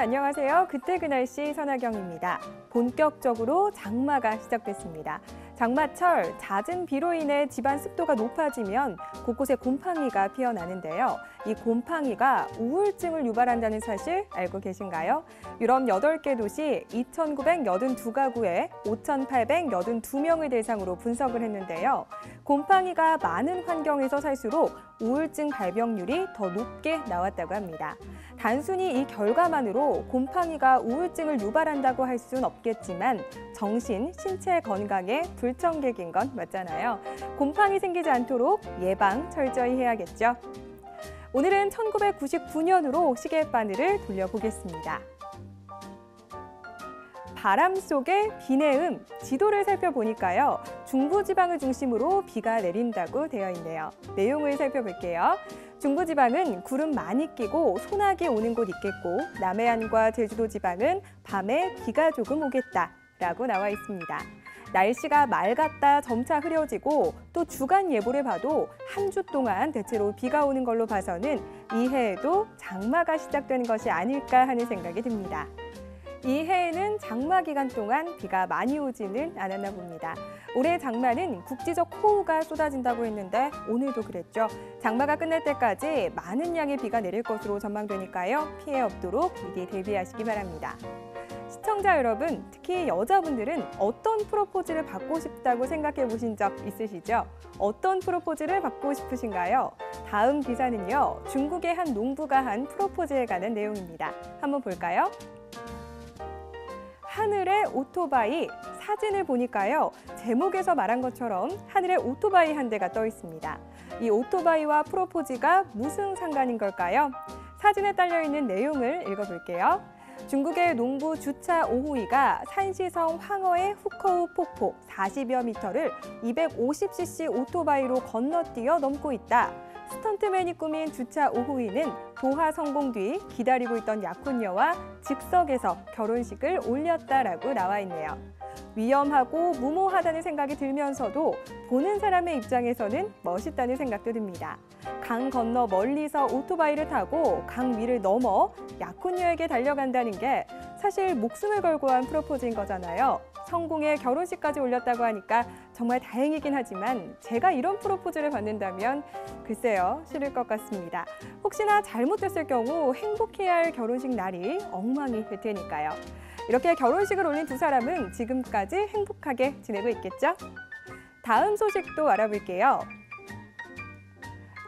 안녕하세요. 그때 그 날씨 선하경입니다. 본격적으로 장마가 시작됐습니다. 장마철, 잦은 비로 인해 집안 습도가 높아지면 곳곳에 곰팡이가 피어나는데요. 이 곰팡이가 우울증을 유발한다는 사실 알고 계신가요? 유럽 8개 도시 2,982가구에 5,882명을 대상으로 분석을 했는데요. 곰팡이가 많은 환경에서 살수록 우울증 발병률이 더 높게 나왔다고 합니다. 단순히 이 결과만으로 곰팡이가 우울증을 유발한다고 할 수는 없겠지만 정신, 신체 건강에 불청객인 건 맞잖아요. 곰팡이 생기지 않도록 예방 철저히 해야겠죠. 오늘은 1999년으로 시계바늘을 돌려보겠습니다. 바람 속의 비 내음, 지도를 살펴보니까요. 중부지방을 중심으로 비가 내린다고 되어 있네요. 내용을 살펴볼게요. 중부지방은 구름 많이 끼고 소나기 오는 곳 있겠고 남해안과 제주도 지방은 밤에 비가 조금 오겠다라고 나와 있습니다. 날씨가 맑았다 점차 흐려지고 또 주간 예보를 봐도 한 주 동안 대체로 비가 오는 걸로 봐서는 이 해에도 장마가 시작되는 것이 아닐까 하는 생각이 듭니다. 이 해에는 장마 기간 동안 비가 많이 오지는 않았나 봅니다. 올해 장마는 국지적 호우가 쏟아진다고 했는데 오늘도 그랬죠. 장마가 끝날 때까지 많은 양의 비가 내릴 것으로 전망되니까요. 피해 없도록 미리 대비하시기 바랍니다. 시청자 여러분, 특히 여자분들은 어떤 프로포즈를 받고 싶다고 생각해 보신 적 있으시죠? 어떤 프로포즈를 받고 싶으신가요? 다음 기사는요, 중국의 한 농부가 한 프로포즈에 관한 내용입니다. 한번 볼까요? 하늘의 오토바이, 사진을 보니까요. 제목에서 말한 것처럼 하늘에 오토바이 한 대가 떠 있습니다. 이 오토바이와 프로포즈가 무슨 상관인 걸까요? 사진에 딸려있는 내용을 읽어볼게요. 중국의 농부 주차 오후이가 산시성 황허의 후커우 폭포 40여 미터를 250cc 오토바이로 건너뛰어 넘고 있다. 스턴트맨이 꾸민 주차 오후이는 도하 성공 뒤 기다리고 있던 약혼녀와 즉석에서 결혼식을 올렸다라고 나와 있네요. 위험하고 무모하다는 생각이 들면서도 보는 사람의 입장에서는 멋있다는 생각도 듭니다. 강 건너 멀리서 오토바이를 타고 강 위를 넘어 약혼녀에게 달려간다는 게 사실 목숨을 걸고 한 프로포즈인 거잖아요. 성공에 결혼식까지 올렸다고 하니까 정말 다행이긴 하지만 제가 이런 프로포즈를 받는다면 글쎄요, 싫을 것 같습니다. 혹시나 잘못됐을 경우 행복해야 할 결혼식 날이 엉망이 될 테니까요. 이렇게 결혼식을 올린 두 사람은 지금까지 행복하게 지내고 있겠죠? 다음 소식도 알아볼게요.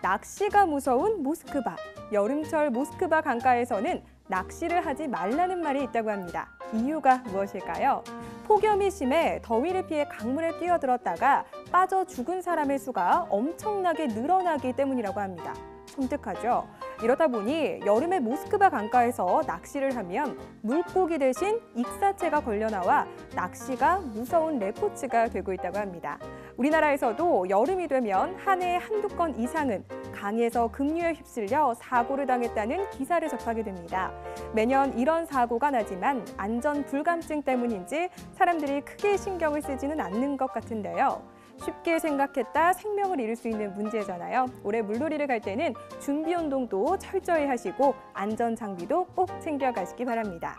낚시가 무서운 모스크바. 여름철 모스크바 강가에서는 낚시를 하지 말라는 말이 있다고 합니다. 이유가 무엇일까요? 폭염이 심해 더위를 피해 강물에 뛰어들었다가 빠져 죽은 사람의 수가 엄청나게 늘어나기 때문이라고 합니다. 섬뜩하죠? 이러다 보니 여름에 모스크바 강가에서 낚시를 하면 물고기 대신 익사체가 걸려나와 낚시가 무서운 레포츠가 되고 있다고 합니다. 우리나라에서도 여름이 되면 한 해에 한두 건 이상은 강에서 급류에 휩쓸려 사고를 당했다는 기사를 접하게 됩니다. 매년 이런 사고가 나지만 안전 불감증 때문인지 사람들이 크게 신경을 쓰지는 않는 것 같은데요. 쉽게 생각했다 생명을 잃을 수 있는 문제잖아요. 올해 물놀이를 갈 때는 준비 운동도 철저히 하시고 안전 장비도 꼭 챙겨가시기 바랍니다.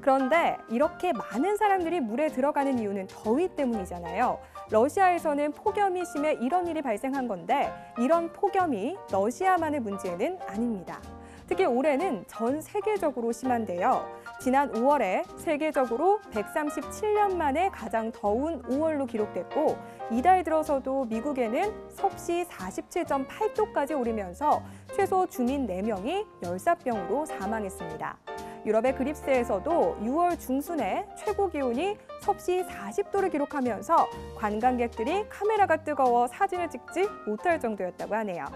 그런데 이렇게 많은 사람들이 물에 들어가는 이유는 더위 때문이잖아요. 러시아에서는 폭염이 심해 이런 일이 발생한 건데 이런 폭염이 러시아만의 문제는 아닙니다. 특히 올해는 전 세계적으로 심한데요. 지난 5월에 세계적으로 137년 만에 가장 더운 5월로 기록됐고 이달 들어서도 미국에는 섭씨 47.8도까지 오르면서 최소 주민 4명이 열사병으로 사망했습니다. 유럽의 그립스에서도 6월 중순에 최고 기온이 섭씨 40도를 기록하면서 관광객들이 카메라가 뜨거워 사진을 찍지 못할 정도였다고 하네요.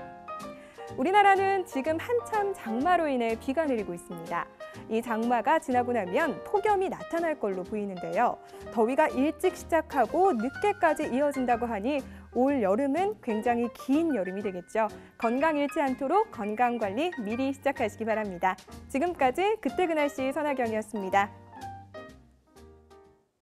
우리나라는 지금 한참 장마로 인해 비가 내리고 있습니다. 이 장마가 지나고 나면 폭염이 나타날 걸로 보이는데요. 더위가 일찍 시작하고 늦게까지 이어진다고 하니 올 여름은 굉장히 긴 여름이 되겠죠. 건강 잃지 않도록 건강관리 미리 시작하시기 바랍니다. 지금까지 그때 그 날씨 선하경이었습니다.